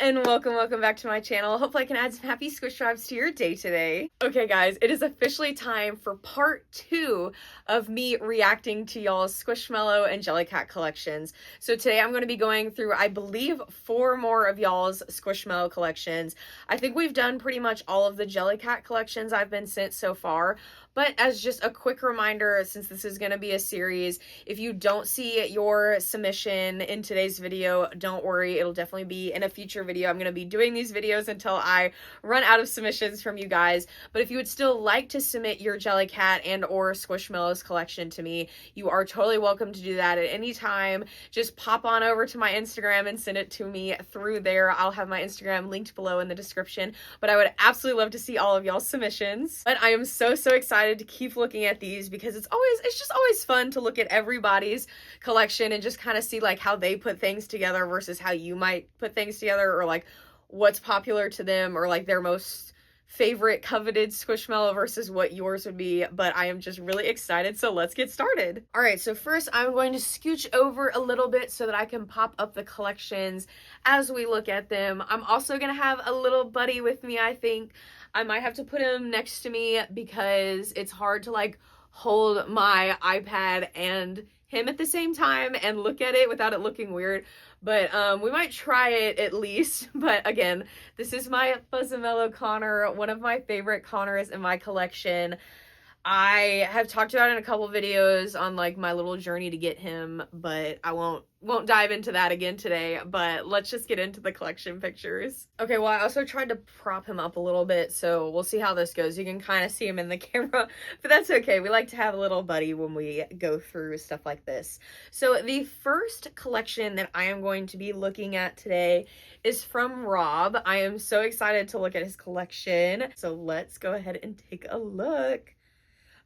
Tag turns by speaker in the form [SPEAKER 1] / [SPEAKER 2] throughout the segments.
[SPEAKER 1] and welcome back to my channel. Hopefully I can add some happy squish vibes to your day today. Okay guys, it is officially time for part 2 of me reacting to y'all's Squishmallow and Jellycat collections. So today I'm going to be going through, I believe, 4 more of y'all's Squishmallow collections. I think we've done pretty much all of the Jellycat collections I've been sent so far. But as just a quick reminder, since this is going to be a series, if you don't see your submission in today's video, don't worry, it'll definitely be in a future video. I'm going to be doing these videos until I run out of submissions from you guys. But if you would still like to submit your Jellycat and or Squishmallows collection to me, you are totally welcome to do that at any time. Just pop on over to my Instagram and send it to me through there. I'll have my Instagram linked below in the description. But I would absolutely love to see all of y'all's submissions. But I am so excited to keep looking at these because it's just always fun to look at everybody's collection and just kind of see like how they put things together versus how you might put things together, or like what's popular to them, or like their most favorite coveted Squishmallow versus what yours would be. But I am just really excited, so let's get started. All right, so first I'm going to scooch over a little bit so that I can pop up the collections as we look at them. I'm also gonna have a little buddy with me. I think I might have to put him next to me because it's hard to like hold my iPad and him at the same time and look at it without it looking weird. But we might try it at least. But again, this is my Fuzzamello Connor, one of my favorite Connors in my collection. I have talked about it in a couple videos on like my little journey to get him, but I won't dive into that again today. But let's just get into the collection pictures. Okay, well, I also tried to prop him up a little bit, so we'll see how this goes. You can kind of see him in the camera, but that's okay. We like to have a little buddy when we go through stuff like this. So the first collection that I am going to be looking at today is from Rob. I am so excited to look at his collection. So let's go ahead and take a look.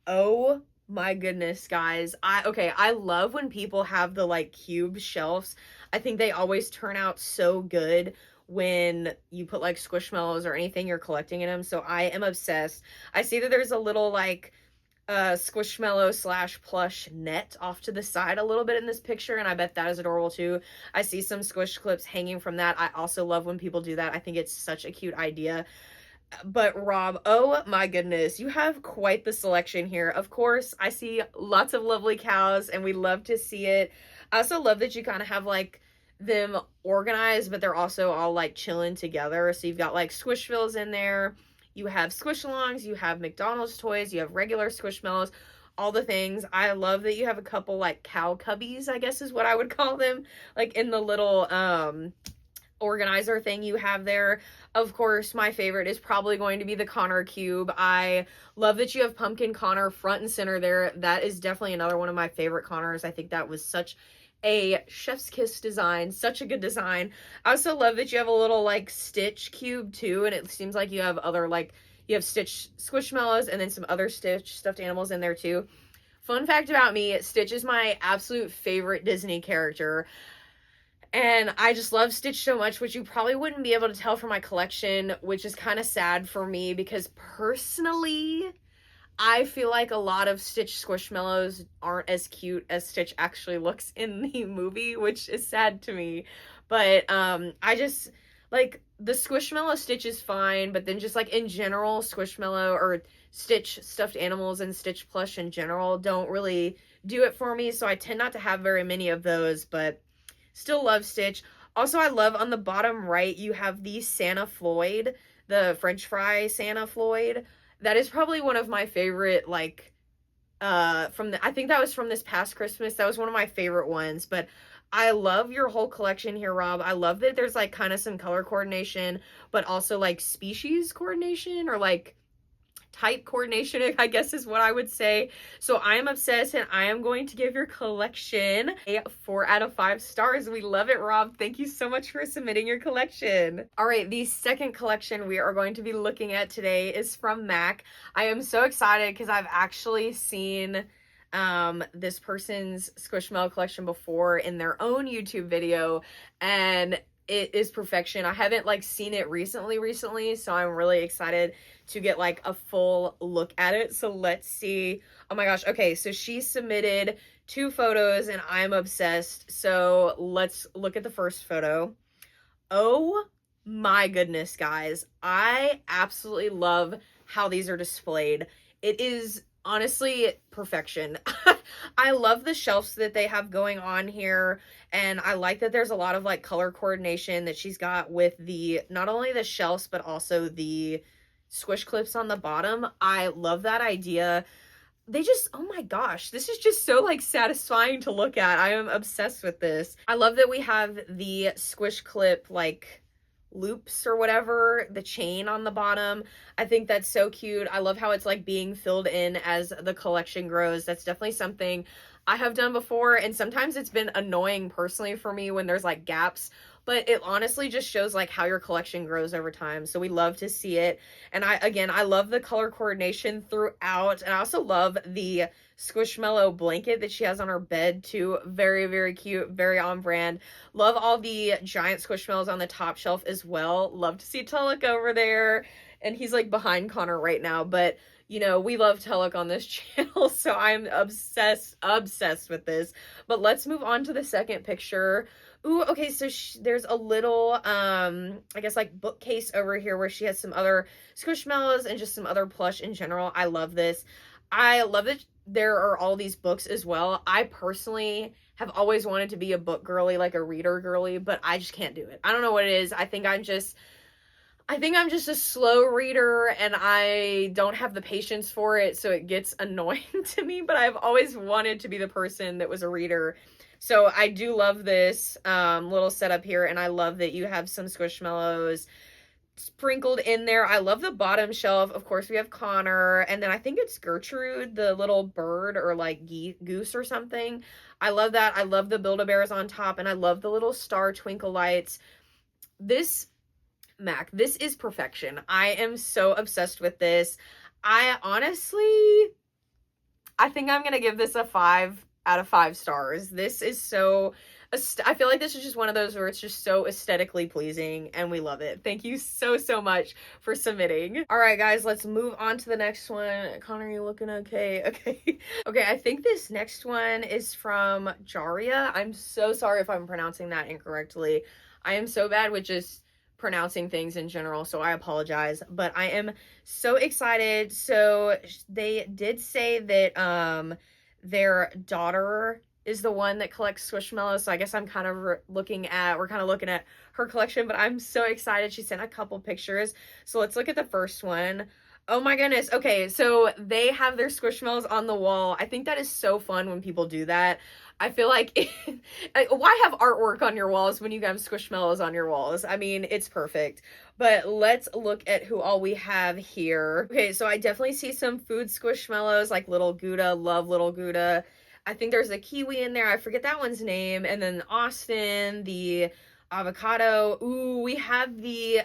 [SPEAKER 1] Oh my goodness, guys. I love when people have the like cube shelves. I think they always turn out so good when you put like Squishmallows or anything you're collecting in them. So I am obsessed. I see that there's a little like Squishmallow / plush net off to the side a little bit in this picture, and I bet that is adorable too. I see some squish clips hanging from that. I also love when people do that. I think it's such a cute idea. But Rob, oh my goodness, you have quite the selection here. Of course, I see lots of lovely cows and we love to see it. I also love that you kind of have like them organized, but they're also all like chilling together. So you've got like Squishvilles in there, you have Squishalongs, you have McDonald's toys, you have regular Squishmallows, all the things. I love that you have a couple like cow cubbies, I guess is what I would call them, like in the little organizer thing you have there. Of course, my favorite is probably going to be the Connor cube. I love that you have Pumpkin Connor front and center there. That is definitely another one of my favorite Connors. I think that was such a chef's kiss design, such a good design. I also love that you have a little like Stitch cube too, and it seems like you have other like, you have Stitch Squishmallows and then some other Stitch stuffed animals in there too. Fun fact about me, Stitch is my absolute favorite Disney character. And I just love Stitch so much, which you probably wouldn't be able to tell from my collection, which is kind of sad for me because personally, I feel like a lot of Stitch Squishmallows aren't as cute as Stitch actually looks in the movie, which is sad to me. But I just, like, the Squishmallow Stitch is fine, but then just, like, in general, Squishmallow or Stitch stuffed animals and Stitch plush in general don't really do it for me, so I tend not to have very many of those, but still love Stitch. Also, I love on the bottom right, you have the Santa Floyd, the French fry Santa Floyd. That is probably one of my favorite, like, I think that was from this past Christmas. That was one of my favorite ones, but I love your whole collection here, Rob. I love that there's, like, kind of some color coordination, but also, like, species coordination, or, like, type coordination, I guess is what I would say. So I am obsessed, and I am going to give your collection a 4 out of 5 stars. We love it, Rob. Thank you so much for submitting your collection. All right, the second collection we are going to be looking at today is from Mac. I am so excited because I've actually seen this person's Squishmallow collection before in their own YouTube video, and it is perfection. I haven't like seen it recently, so I'm really excited to get like a full look at it. So let's see. Oh my gosh. Okay, so she submitted 2 photos and I'm obsessed. So let's look at the first photo. Oh my goodness, guys. I absolutely love how these are displayed. It is honestly perfection. I love the shelves that they have going on here, and I like that there's a lot of like color coordination that she's got with the not only the shelves but also the squish clips on the bottom. I love that idea. They just, oh my gosh, this is just so like satisfying to look at. I am obsessed with this. I love that we have the squish clip like loops or whatever, the chain on the bottom. I think that's so cute. I love how it's like being filled in as the collection grows. That's definitely something I have done before, and sometimes it's been annoying personally for me when there's like gaps, but it honestly just shows like how your collection grows over time. So we love to see it. And I love the color coordination throughout, and I also love the Squishmallow blanket that she has on her bed too. Very, very cute, very on brand. Love all the giant Squishmallows on the top shelf as well. Love to see Tulloch over there, and he's like behind Connor right now, but you know, we love Tulloch on this channel, so I'm obsessed with this. But let's move on to the second picture. Ooh, okay, so there's a little, I guess like bookcase over here where she has some other Squishmallows and just some other plush in general. I love this. I love that there are all these books as well. I personally have always wanted to be a book girly, like a reader girly, but I just can't do it. I don't know what it is. I think I'm just a slow reader and I don't have the patience for it, so it gets annoying to me, but I've always wanted to be the person that was a reader. So I do love this little setup here, and I love that you have some Squishmallows sprinkled in there. I love the bottom shelf. Of course, we have Connor, and then I think it's Gertrude, the little bird or like goose or something. I love that. I love the Build-A-Bears on top, and I love the little star twinkle lights. This Mac, this is perfection. I am so obsessed with this. I think I'm gonna give this a 5 out of 5 stars. This is so, I feel like this is just one of those where it's just so aesthetically pleasing and we love it. Thank you so, so much for submitting. All right, guys, let's move on to the next one. Connor, you looking okay? Okay. Okay, I think this next one is from Jaria. I'm so sorry if I'm pronouncing that incorrectly. I am so bad with just pronouncing things in general, so I apologize, but I am so excited. So they did say that their daughter is the one that collects Squishmallows, so I guess I'm kind of we're kind of looking at her collection, but I'm so excited. She sent a couple pictures, so let's look at the first one. Oh my goodness. Okay, so they have their Squishmallows on the wall. I think that is so fun when people do that. I feel like, why have artwork on your walls when you have Squishmallows on your walls? I mean, it's perfect. But let's look at who all we have here. Okay, so I definitely see some food Squishmallows, like Little Gouda. Love Little Gouda. I think there's a kiwi in there. I forget that one's name. And then Austin, the avocado. Ooh, we have the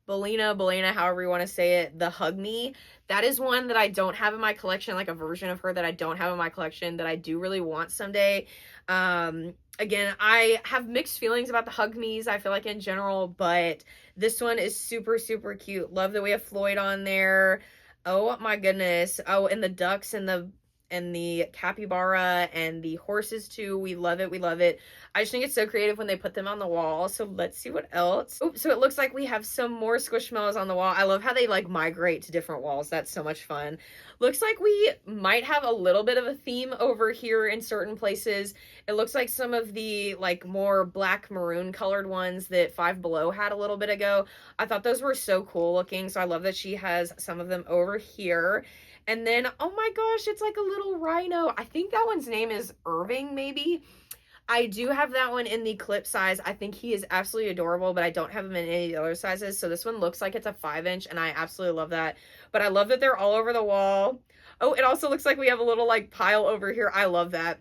[SPEAKER 1] Belina, however you want to say it, the Hug Me. That is one that I don't have in my collection, like a version of her that I don't have in my collection that I do really want someday. Again, I have mixed feelings about the Hug Me's, I feel like in general, but this one is super, super cute. Love that we have Floyd on there. Oh my goodness. Oh, and the ducks and the capybara and the horses too. We love it. We love it. I just think it's so creative when they put them on the wall. So let's see what else. Oh, so it looks like we have some more Squishmallows on the wall. I love how they like migrate to different walls. That's so much fun. Looks like we might have a little bit of a theme over here in certain places. It looks like some of the like more black maroon colored ones that Five Below had a little bit ago. I thought those were so cool looking. So I love that she has some of them over here. And then, oh my gosh, it's like a little rhino. I think that one's name is Irving, maybe. I do have that one in the clip size. I think he is absolutely adorable, but I don't have him in any of the other sizes. So this one looks like it's a 5-inch, and I absolutely love that. But I love that they're all over the wall. Oh, it also looks like we have a little like pile over here. I love that.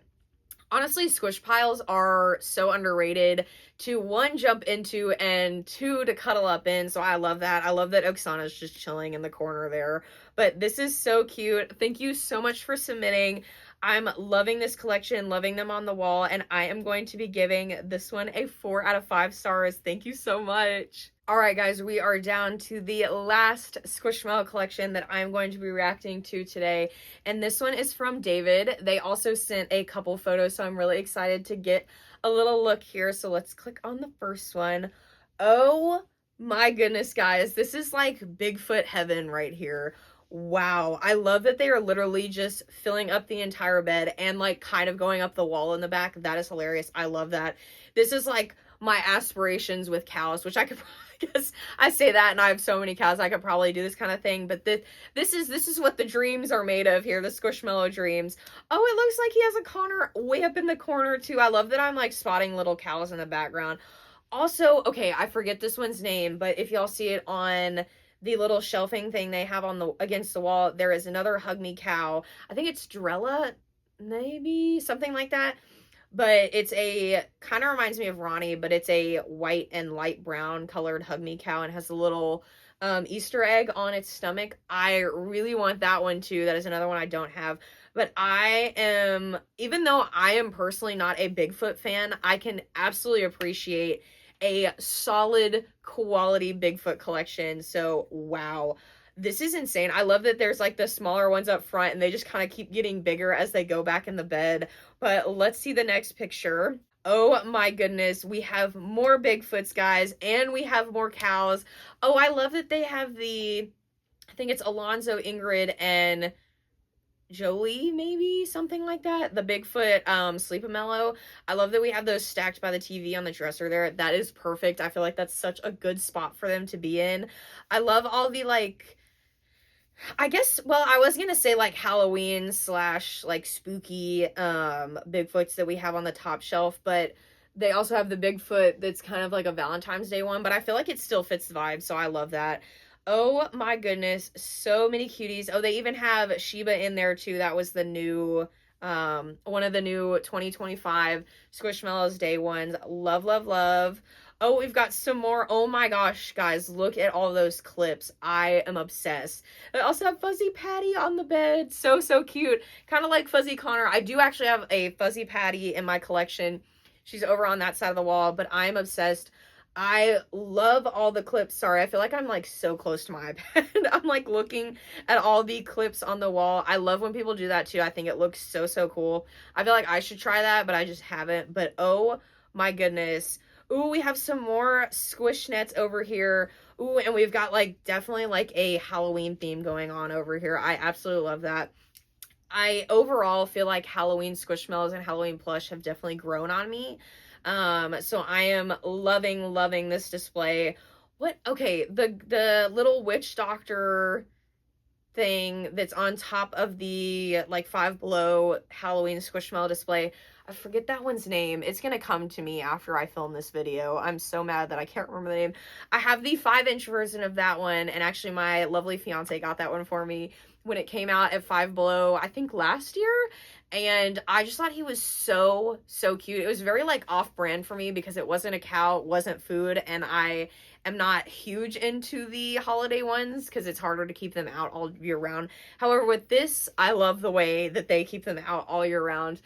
[SPEAKER 1] Honestly, squish piles are so underrated to 1, jump into, and 2, to cuddle up in. So I love that. I love that Oksana's just chilling in the corner there. But this is so cute. Thank you so much for submitting. I'm loving this collection, loving them on the wall, and I am going to be giving this one a 4 out of 5 stars. Thank you so much. All right, guys, we are down to the last Squishmallow collection that I'm going to be reacting to today, and this one is from David. They also sent a couple photos, so I'm really excited to get a little look here. So let's click on the first one. Oh My goodness, guys, this is like Bigfoot heaven right here. Wow. I love that they are literally just filling up the entire bed and like kind of going up the wall in the back. That is hilarious. I love that. This is like my aspirations with cows, which I could I guess I say that and I have so many cows I could probably do this kind of thing, but this is what the dreams are made of here, the Squishmallow dreams. Oh, it looks like he has a Connor way up in the corner too. I love that I'm like spotting little cows in the background. Also, okay, I forget this one's name, but if y'all see it on the little shelving thing they have on the against the wall, there is another Hug Me cow. I think it's Drella, maybe something like that. But it's a kind of reminds me of Ronnie, but it's a white and light brown colored Hug Me cow and has a little Easter egg on its stomach. I really want that one too. That is another one I don't have. But I am, even though I am personally not a Bigfoot fan, I can absolutely appreciate a solid quality Bigfoot collection. So, wow. This is insane. I love that there's like the smaller ones up front and they just kind of keep getting bigger as they go back in the bed. But let's see the next picture. Oh my goodness, we have more Bigfoots, guys, and we have more cows. Oh, I love that they have I think it's Alonzo, Ingrid, and Jolie, maybe something like that. The Bigfoot Sleep-A-Mellow. I love that we have those stacked by the TV on the dresser there. That is perfect. I feel like that's such a good spot for them to be in. I love all the like, I guess, well, I was gonna say like Halloween slash like spooky Bigfoots that we have on the top shelf, but they also have the Bigfoot that's kind of like a Valentine's Day one, but I feel like it still fits the vibe, so I love that. Oh my goodness, so many cuties. Oh, they even have Sheba in there too. That was the new one of the new 2025 Squishmallows Day ones. Love, love, love. Oh, we've got some more. Oh my gosh, guys, look at all those clips. I am obsessed. I also have Fuzzy Patty on the bed. So, so cute. Kind of like Fuzzy Connor. I do actually have a Fuzzy Patty in my collection. She's over on that side of the wall, but I'm obsessed. I love all the clips. Sorry, I feel like I'm like so close to my iPad. I'm like looking at all the clips on the wall. I love when people do that too. I think it looks so, so cool. I feel like I should try that, but I just haven't. But oh my goodness. Ooh, we have some more squish nets over here. Ooh, and we've got like definitely like a Halloween theme going on over here. I absolutely love that. I overall feel like Halloween Squishmallows and Halloween plush have definitely grown on me. So I am loving, loving this display. What? Okay, the little witch doctor thing that's on top of the like Five Below Halloween Squishmallow display. I forget that one's name. It's gonna come to me after I film this video. I'm so mad that I can't remember the name. I have the 5-inch version of that one, and actually my lovely fiance got that one for me when it came out at Five Below, I think last year. And I just thought he was so, so cute. It was very like off-brand for me because it wasn't a cow, it wasn't food, and I am not huge into the holiday ones because it's harder to keep them out all year round. However, with this, I love the way that they keep them out all year round.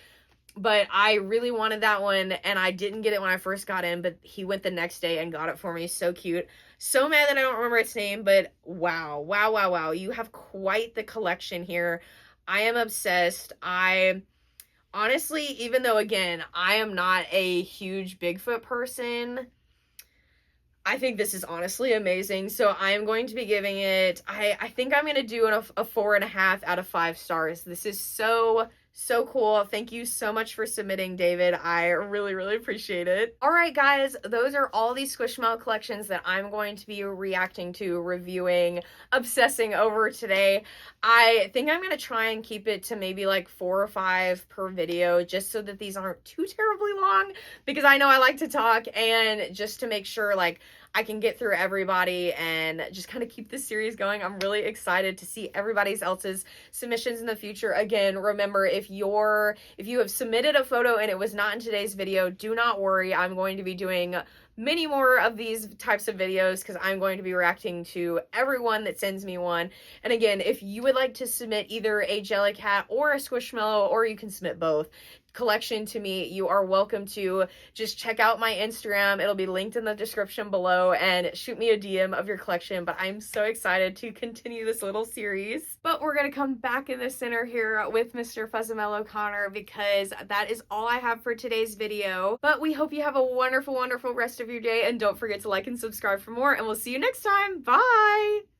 [SPEAKER 1] But I really wanted that one, and I didn't get it when I first got in, but he went the next day and got it for me. So cute. So mad that I don't remember its name, but wow, wow, wow, wow. You have quite the collection here. I am obsessed. I honestly, even though, again, I am not a huge Bigfoot person, I think this is honestly amazing. So I am going to be giving it, I think I'm going to do a 4.5 out of 5 stars. This is so, so cool. Thank you so much for submitting, David. I really, really appreciate it. All right, guys, those are all these Squishmallow collections that I'm going to be reacting to, reviewing, obsessing over today. I think I'm going to try and keep it to maybe like 4 or 5 per video, just so that these aren't too terribly long, because I know I like to talk, and just to make sure like I can get through everybody and just kind of keep this series going. I'm really excited to see everybody else's submissions in the future. Again, remember, if you have submitted a photo and it was not in today's video, do not worry. I'm going to be doing many more of these types of videos because I'm going to be reacting to everyone that sends me one. And again, if you would like to submit either a Jellycat or a Squishmallow, or you can submit both, collection to me, you are welcome to just check out my Instagram. It'll be linked in the description below, and shoot me a DM of your collection. But I'm so excited to continue this little series. But we're gonna come back in the center here with Mr. Fuzzamello Connor, because that is all I have for today's video. But we hope you have a wonderful, wonderful rest of your day, and don't forget to like and subscribe for more, and we'll see you next time. Bye!